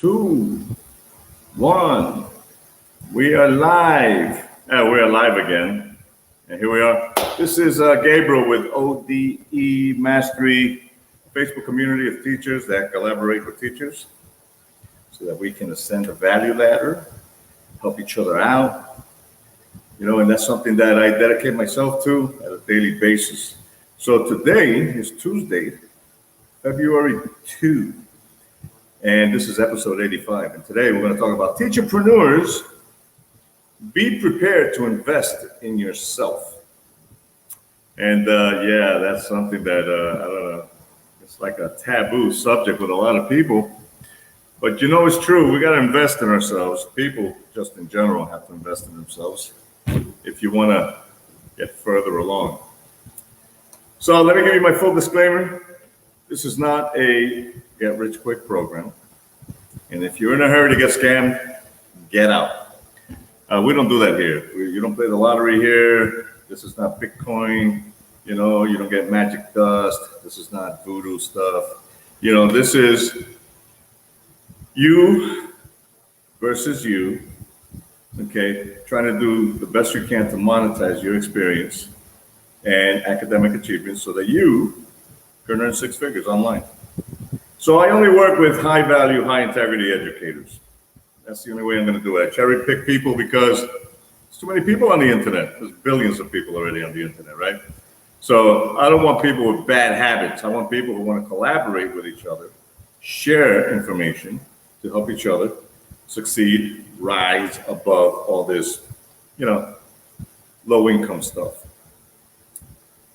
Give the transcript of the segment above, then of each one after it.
two, one. We are live. We're live again. And here we are. This is Gabriel with ODE Mastery, a Facebook community of teachers that collaborate with teachers so that we can ascend the value ladder, help each other out. You know, and that's something that I dedicate myself to at a daily basis. So today is Tuesday, February 2, and this is episode 85. And today we're going to talk about Teacherpreneurs. Be prepared to invest in yourself. And yeah, that's something that, I don't know, it's like a taboo subject with a lot of people. But you know, it's true. We got to invest in ourselves. People just in general have to invest in themselves if you want to get further along. So let me give you my full disclaimer. This is not a get-rich-quick program. And if you're in a hurry to get scammed, get out. We don't do that here. You don't play the lottery here. This is not Bitcoin. You know, you don't get magic dust. This is not voodoo stuff. You know, this is you versus you, okay? Trying to do the best you can to monetize your experience and academic achievements so that you can earn six figures online. So I only work with high value, high integrity educators. That's the only way I'm going to do it. I cherry pick people because there's too many people on the internet. There's billions of people already on the internet, right? So I don't want people with bad habits. I want people who want to collaborate with each other, share information to help each other succeed, rise above all this, you know, low income stuff.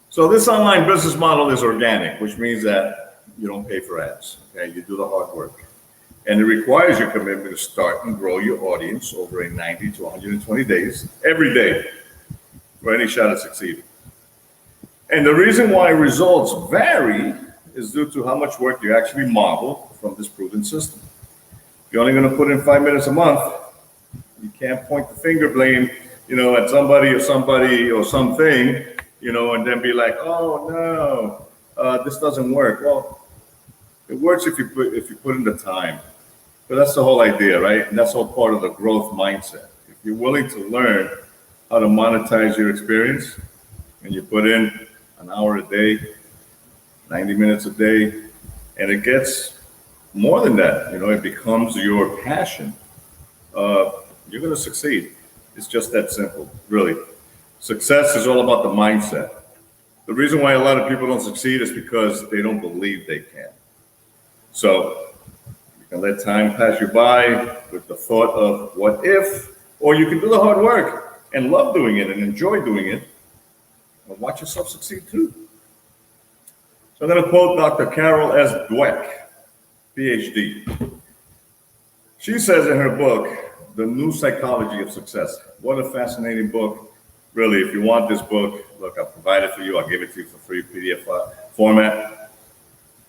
So this online business model is organic, which means that you don't pay for ads, okay? You do the hard work. And it requires your commitment to start and grow your audience over a 90 to 120 days, every day, for any shot at succeeding. And the reason why results vary is due to how much work you actually model from this proven system. If you're only going to put in 5 minutes a month, you can't point the finger blame, you know, at somebody or something, you know, and then be like, oh no, this doesn't work. Well, it works if you put in the time. But that's the whole idea, right? And that's all part of the growth mindset. If you're willing to learn how to monetize your experience, and you put in an hour a day, 90 minutes a day, and it gets more than that, you know, it becomes your passion, you're going to succeed. It's just that simple, really. Success is all about the mindset. The reason why a lot of people don't succeed is because they don't believe they can. So you can let time pass you by with the thought of what if, or you can do the hard work and love doing it and enjoy doing it and watch yourself succeed too. So I'm going to quote Dr. Carol S. Dweck, PhD. She says in her book, The New Psychology of Success. What a fascinating book. Really, if you want this book, look, I'll provide it for you. I'll give it to you for free PDF format.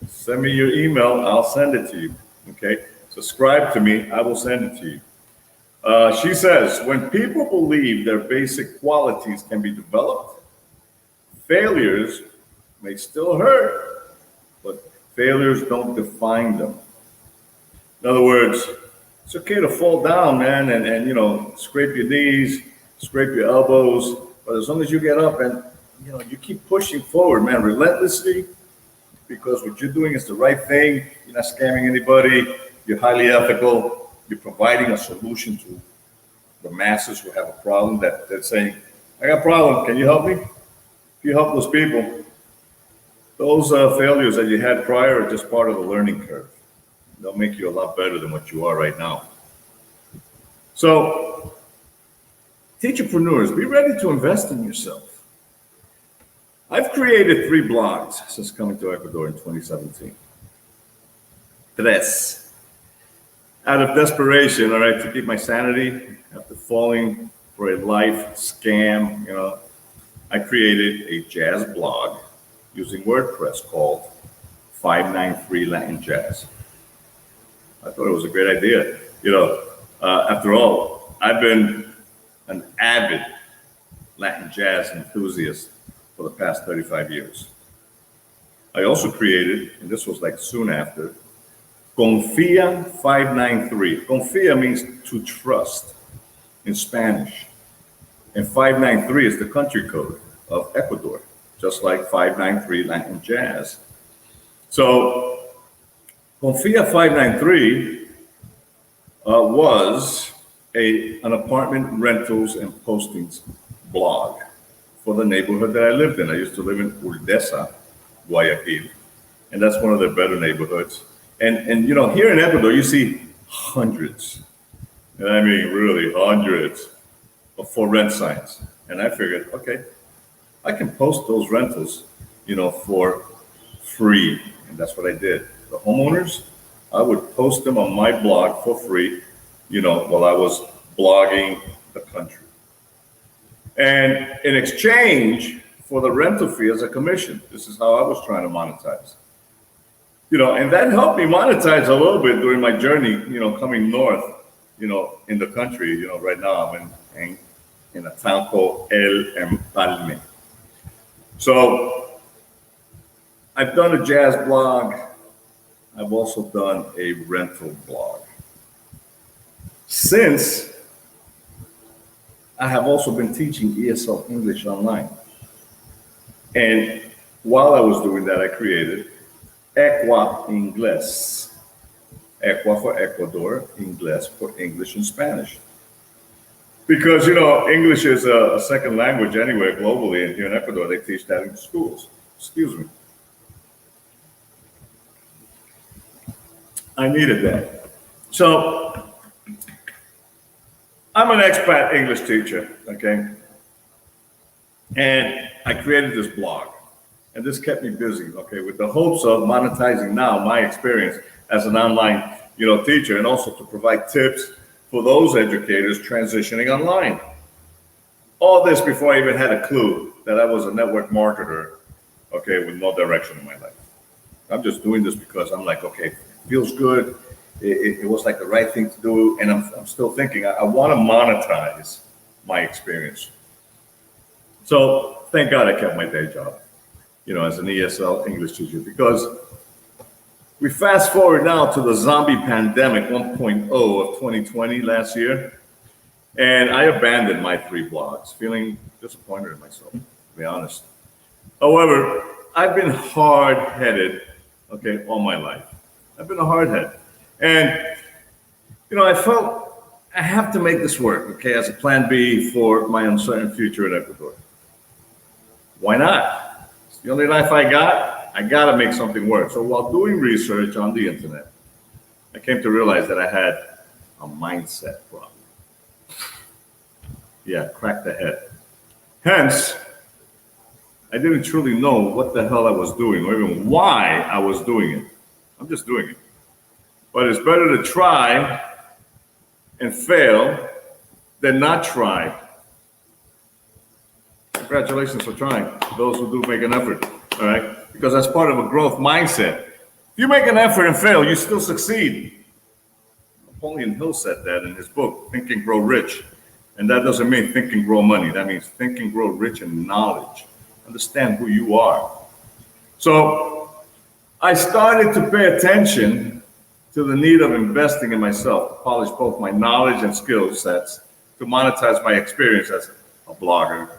Send me your email. I'll send it to you. Okay? Subscribe to me. I will send it to you. She says, when people believe their basic qualities can be developed, failures may still hurt, but failures don't define them. In other words, it's okay to fall down, man, and you know, scrape your knees, scrape your elbows, but as long as you get up and, you know, you keep pushing forward, man, relentlessly, because what you're doing is the right thing. You're not scamming anybody. You're highly ethical. You're providing a solution to the masses who have a problem that they're saying, I got a problem. Can you help me? If you help those people, those failures that you had prior are just part of the learning curve. They'll make you a lot better than what you are right now. So, Teacherpreneurs, be ready to invest in yourself. I've created 3 blogs since coming to Ecuador in 2017. Tres. Out of desperation, all right, to keep my sanity after falling for a life scam, you know, I created a jazz blog using WordPress called 593 Latin Jazz. I thought it was a great idea. You know, after all, I've been an avid Latin jazz enthusiast for the past 35 years. I also created, and this was like soon after, Confia 593. Confia means to trust in Spanish. And 593 is the country code of Ecuador, just like 593 Latin Jazz. So Confia 593 was an apartment rentals and postings blog for the neighborhood that I lived in. I used to live in Urdesa, Guayaquil, and that's one of the better neighborhoods. And you know, here in Ecuador, you see hundreds, and I mean really hundreds of for rent signs. And I figured, okay, I can post those rentals, you know, for free. And that's what I did. The homeowners, I would post them on my blog for free, you know, while I was blogging the country. And in exchange for the rental fee as a commission, this is how I was trying to monetize. You know, and that helped me monetize a little bit during my journey, you know, coming north, you know, in the country. You know, right now I'm in a town called El Empalme. So I've done a jazz blog. I've also done a rental blog. Since I have also been teaching ESL English online. And while I was doing that, I created Equa Inglés. Equa for Ecuador, Inglés for English and Spanish. Because, you know, English is a second language anyway, globally, and here in Ecuador, they teach that in schools. Excuse me. I needed that. So, I'm an expat English teacher, okay? And I created this blog, and this kept me busy, okay, with the hopes of monetizing now my experience as an online, you know, teacher, and also to provide tips for those educators transitioning online. All this before I even had a clue that I was a network marketer, okay, with no direction in my life. I'm just doing this because I'm like, okay, feels good. It was like the right thing to do, and I'm still thinking I want to monetize my experience. So thank God I kept my day job, you know, as an ESL English teacher, because we fast forward now to the zombie pandemic 1.0 of 2020 last year, and I abandoned my 3 blogs, feeling disappointed in myself, to be honest. However, I've been hard-headed, okay, all my life. I've been a hardhead. And, you know, I felt I have to make this work, okay, as a plan B for my uncertain future in Ecuador. Why not? It's the only life I got to make something work. So while doing research on the internet, I came to realize that I had a mindset problem. Yeah, cracked the head. Hence, I didn't truly know what the hell I was doing or even why I was doing it. I'm just doing it. But it's better to try and fail than not try. Congratulations for trying, those who do make an effort, all right? Because that's part of a growth mindset. If you make an effort and fail, you still succeed. Napoleon Hill said that in his book, Think and Grow Rich. And that doesn't mean think and grow money. That means think and grow rich in knowledge. Understand who you are. So I started to pay attention to the need of investing in myself to polish both my knowledge and skill sets to monetize my experience as a blogger,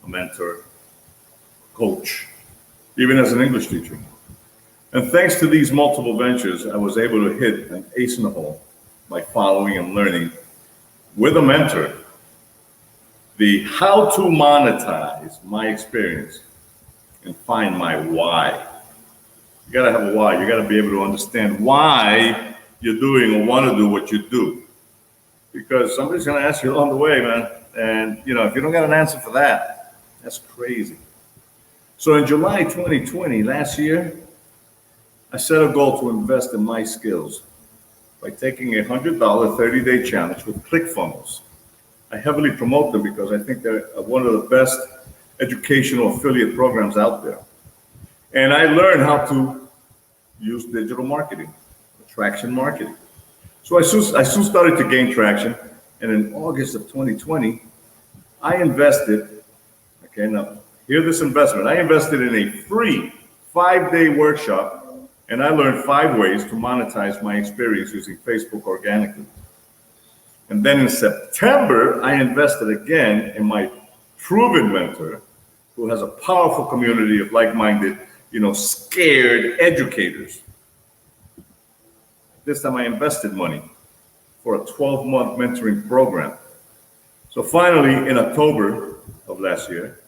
a mentor, coach, even as an English teacher. And thanks to these multiple ventures, I was able to hit an ace in the hole by following and learning with a mentor the how to monetize my experience and find my why. You gotta have a why. You gotta be able to understand why you're doing or want to do what you do. Because somebody's gonna ask you along the way, man. And you know, if you don't got an answer for that, that's crazy. So in July 2020, last year, I set a goal to invest in my skills by taking a $100 30-day challenge with ClickFunnels. I heavily promote them because I think they're one of the best educational affiliate programs out there. And I learned how to use digital marketing, attraction marketing. So I soon started to gain traction. And in August of 2020, I invested, okay, now hear this investment. I invested in a free 5-day workshop And I learned 5 ways to monetize my experience using Facebook organically. And then in September, I invested again in my proven mentor, who has a powerful community of like-minded, scared educators. This time I invested money for a 12-month mentoring program. So finally, in October of last year,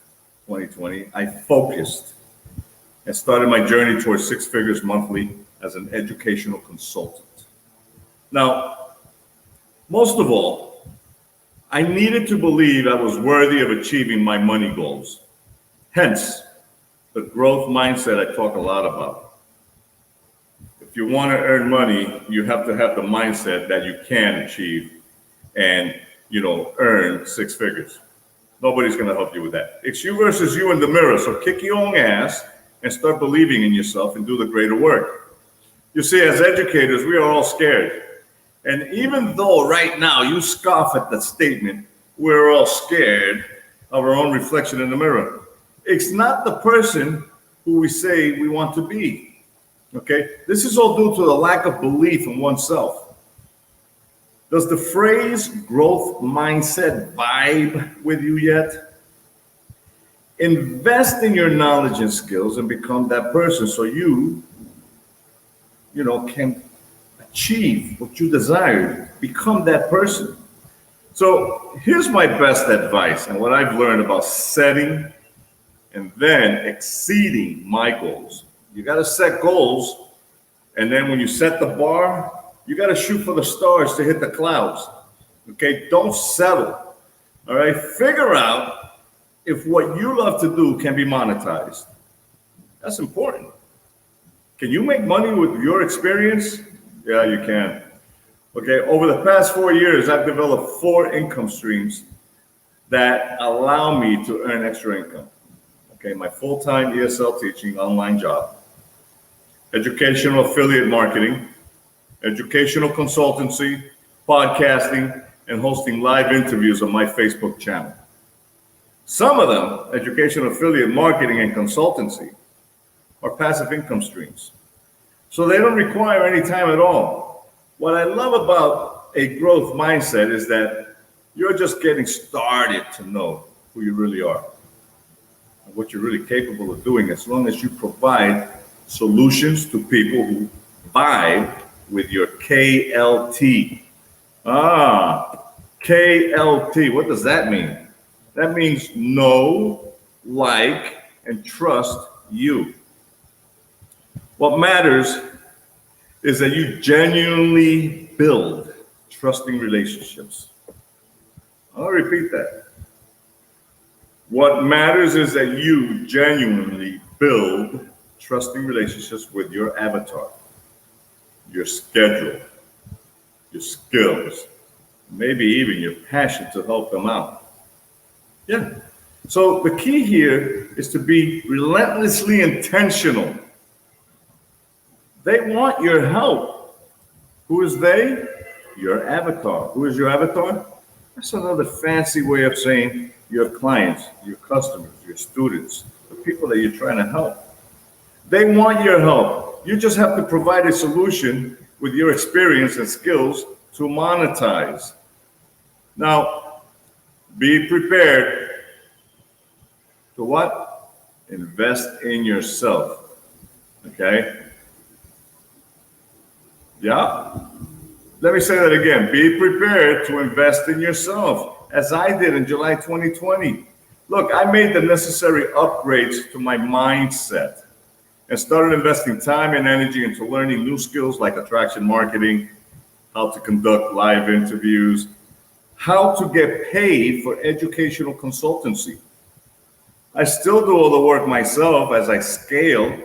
2020, I focused and started my journey towards 6 figures monthly as an educational consultant. Now, most of all, I needed to believe I was worthy of achieving my money goals. Hence, the growth mindset I talk a lot about. If you want to earn money, you have to have the mindset that you can achieve and, earn 6 figures. Nobody's going to help you with that. It's you versus you in the mirror. So kick your own ass and start believing in yourself and do the greater work. You see, as educators, we are all scared. And even though right now you scoff at the statement, we're all scared of our own reflection in the mirror, it's not the person who we say we want to be. Okay? This is all due to the lack of belief in oneself. Does the phrase growth mindset vibe with you yet? Invest in your knowledge and skills and become that person so you can achieve what you desire. Become that person. So here's my best advice and what I've learned about setting and then exceeding my goals. You got to set goals, and then when you set the bar, you got to shoot for the stars to hit the clouds. Okay? Don't settle. All right? Figure out if what you love to do can be monetized. That's important. Can you make money with your experience? Yeah, you can. Okay, over the past 4 years, I've developed 4 income streams that allow me to earn extra income. Okay, my full-time ESL teaching online job, educational affiliate marketing, educational consultancy, podcasting, and hosting live interviews on my Facebook channel. Some of them, educational affiliate marketing and consultancy, are passive income streams. So they don't require any time at all. What I love about a growth mindset is that you're just getting started to know who you really are and what you're really capable of doing, as long as you provide solutions to people who vibe with your KLT. KLT, what does that mean? That means know, like, and trust you. What matters is that you genuinely build trusting relationships. I'll repeat that. What matters is that you genuinely build trusting relationships with your avatar, your schedule, your skills, maybe even your passion to help them out. Yeah. So the key here is to be relentlessly intentional. They want your help. Who is they? Your avatar. Who is your avatar? That's another fancy way of saying your clients, your customers, your students, the people that you're trying to help. They want your help. You just have to provide a solution with your experience and skills to monetize. Now, be prepared to what? Invest in yourself. Okay? Yeah? Let me say that again. Be prepared to invest in yourself, as I did in July 2020. Look, I made the necessary upgrades to my mindset and started investing time and energy into learning new skills like attraction marketing, how to conduct live interviews, how to get paid for educational consultancy. I still do all the work myself as I scale.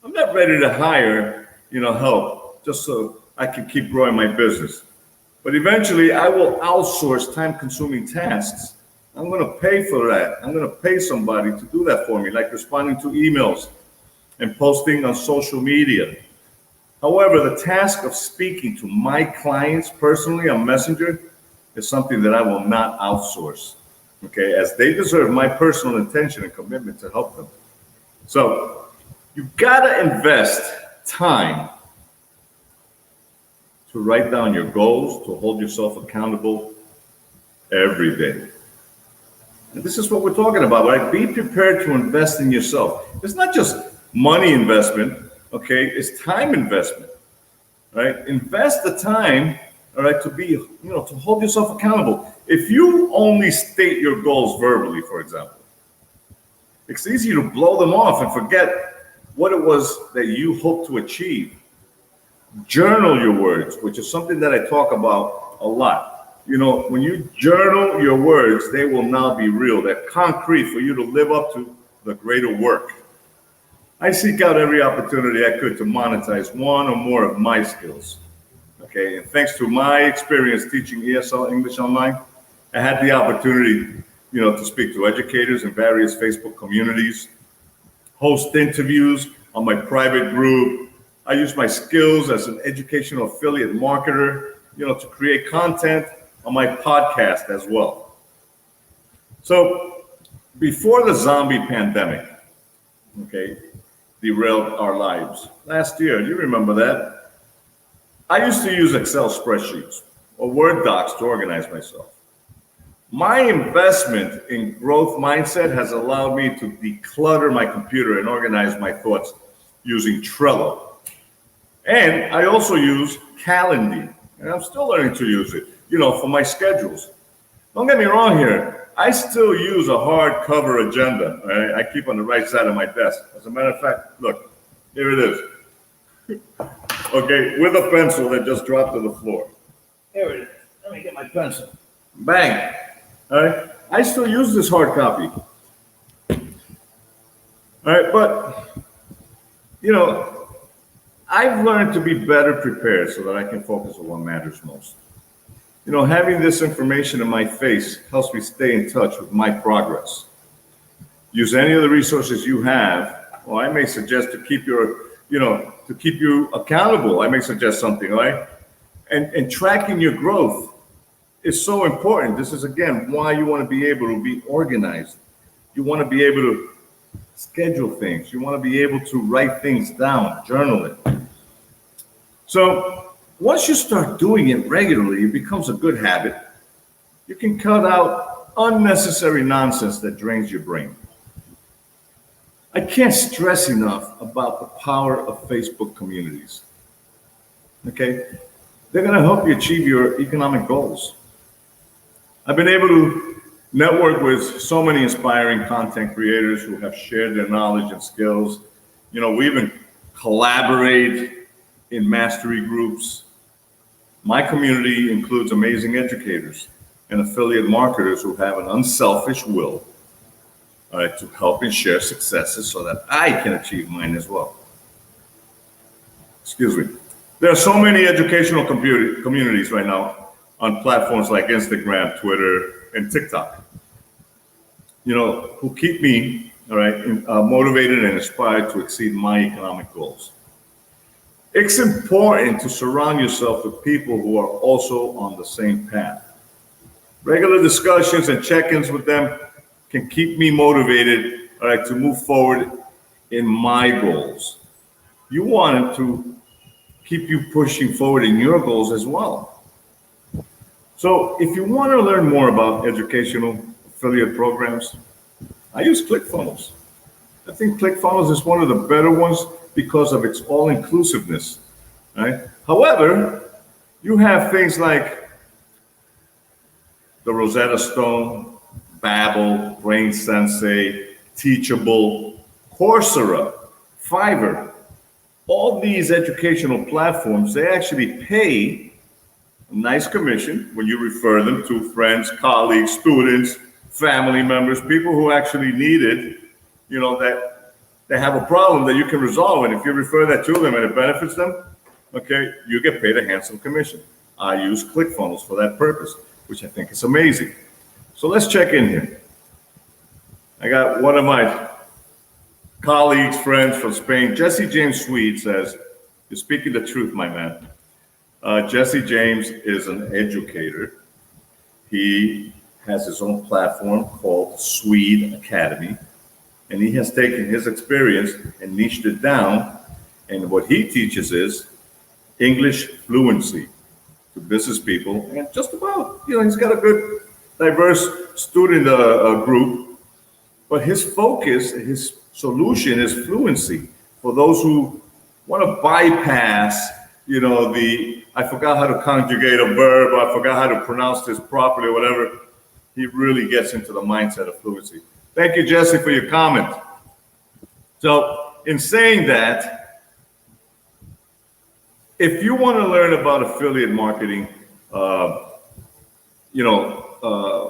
I'm not ready to hire, help just so I can keep growing my business. But eventually I will outsource time-consuming tasks. I'm going to pay for that. I'm going to pay somebody to do that for me, like responding to emails and posting on social media. However, the task of speaking to my clients personally on Messenger is something that I will not outsource, okay, as they deserve my personal attention and commitment to help them. So you gotta invest time to write down your goals, to hold yourself accountable every day. And this is what we're talking about, right? Be prepared to invest in yourself. It's not just money investment, okay? It's time investment, right? Invest the time, all right, to be, to hold yourself accountable. If you only state your goals verbally, for example, it's easy to blow them off and forget what it was that you hope to achieve. Journal your words, which is something that I talk about a lot. When you journal your words, they will now be real. They're concrete for you to live up to the greater work. I seek out every opportunity I could to monetize one or more of my skills. Okay, and thanks to my experience teaching ESL English online, I had the opportunity, to speak to educators in various Facebook communities, host interviews on my private group. I use my skills as an educational affiliate marketer, to create content on my podcast as well. So before the zombie pandemic, okay, derailed our lives last year, you remember that? I used to use Excel spreadsheets or Word docs to organize myself. My investment in growth mindset has allowed me to declutter my computer and organize my thoughts using Trello. And I also use Calendly, and I'm still learning to use it, for my schedules. Don't get me wrong here. I still use a hardcover agenda, right? I keep on the right side of my desk. As a matter of fact, look, here it is. Okay, with a pencil that just dropped to the floor. Here it is. Let me get my pencil. Bang. All right. I still use this hard copy. All right, but, I've learned to be better prepared so that I can focus on what matters most. Having this information in my face helps me stay in touch with my progress. Use any of the resources you have, or I may suggest to keep you accountable. I may suggest something, right? And tracking your growth is so important. This is, again, why you want to be able to be organized. You want to be able to schedule things. You want to be able to write things down, journal it. So once you start doing it regularly, it becomes a good habit. You can cut out unnecessary nonsense that drains your brain. I can't stress enough about the power of Facebook communities. Okay? They're going to help you achieve your economic goals. I've been able to network with so many inspiring content creators who have shared their knowledge and skills. We even collaborate in mastery groups. My community includes amazing educators and affiliate marketers who have an unselfish will to help and share successes so that I can achieve mine as well. Excuse me. There are so many educational communities right now on platforms like Instagram, Twitter, and TikTok, who keep me, motivated and inspired to exceed my economic goals. It's important to surround yourself with people who are also on the same path. Regular discussions and check-ins with them can keep me motivated, to move forward in my goals. You want it to keep you pushing forward in your goals as well. So if you want to learn more about educational affiliate programs, I use ClickFunnels. I think ClickFunnels is one of the better ones because of its all-inclusiveness, right? However, you have things like the Rosetta Stone, Babbel, Brain Sensei, Teachable, Coursera, Fiverr. All these educational platforms, they actually pay a nice commission when you refer them to friends, colleagues, students, family members, people who actually need it, that they have a problem that you can resolve. And if you refer that to them and it benefits them, okay, you get paid a handsome commission. I use ClickFunnels for that purpose, which I think is amazing. So let's check in here. I got one of my colleagues, friends from Spain, Jesse James Swede, says, "You're speaking the truth, my man." Jesse James is an educator. He has his own platform called Swede Academy, and he has taken his experience and niched it down And what he teaches is English fluency to business people, and just about, he's got a good, diverse student group, but his focus, his solution is fluency for those who want to bypass, I forgot how to conjugate a verb, or I forgot how to pronounce this properly, or whatever. He really gets into the mindset of fluency. Thank you, Jesse, for your comment. So in saying that, if you want to learn about affiliate marketing,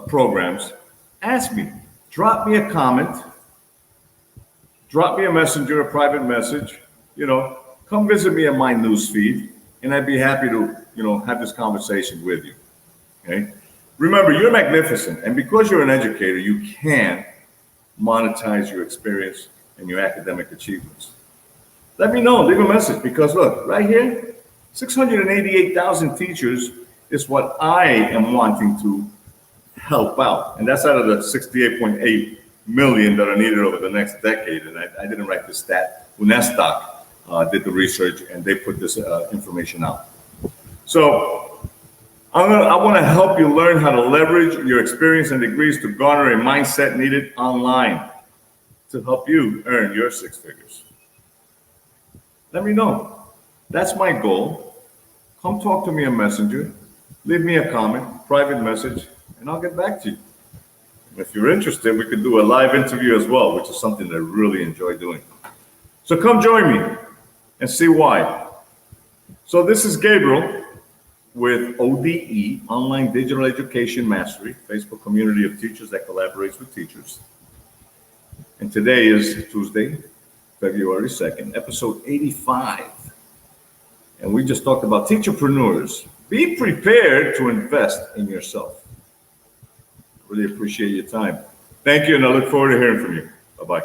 programs, ask me. Drop me a comment. Drop me a messenger, a private message. Come visit me on my news feed, and I'd be happy to, have this conversation with you. Okay. Remember, you're magnificent, and because you're an educator, you can monetize your experience and your academic achievements. Let me know. Leave a message, because look, right here, 688,000 teachers is what I am wanting to help out, and that's out of the 68.8 million that are needed over the next decade. And I didn't write this stat. Unestok did the research, and they put this information out. So I want to help you learn how to leverage your experience and degrees to garner a mindset needed online to help you earn your six figures. Let me know. That's my goal. Come talk to me on Messenger. Leave me a comment, private message, and I'll get back to you. If you're interested, we could do a live interview as well, which is something that I really enjoy doing. So come join me and see why. So this is Gabriel with ODE, Online Digital Education Mastery, Facebook community of teachers that collaborates with teachers. And today is Tuesday, February 2nd, episode 85. And we just talked about Teacherpreneurs. Be prepared to invest in yourself. Really appreciate your time. Thank you, and I look forward to hearing from you. Bye-bye.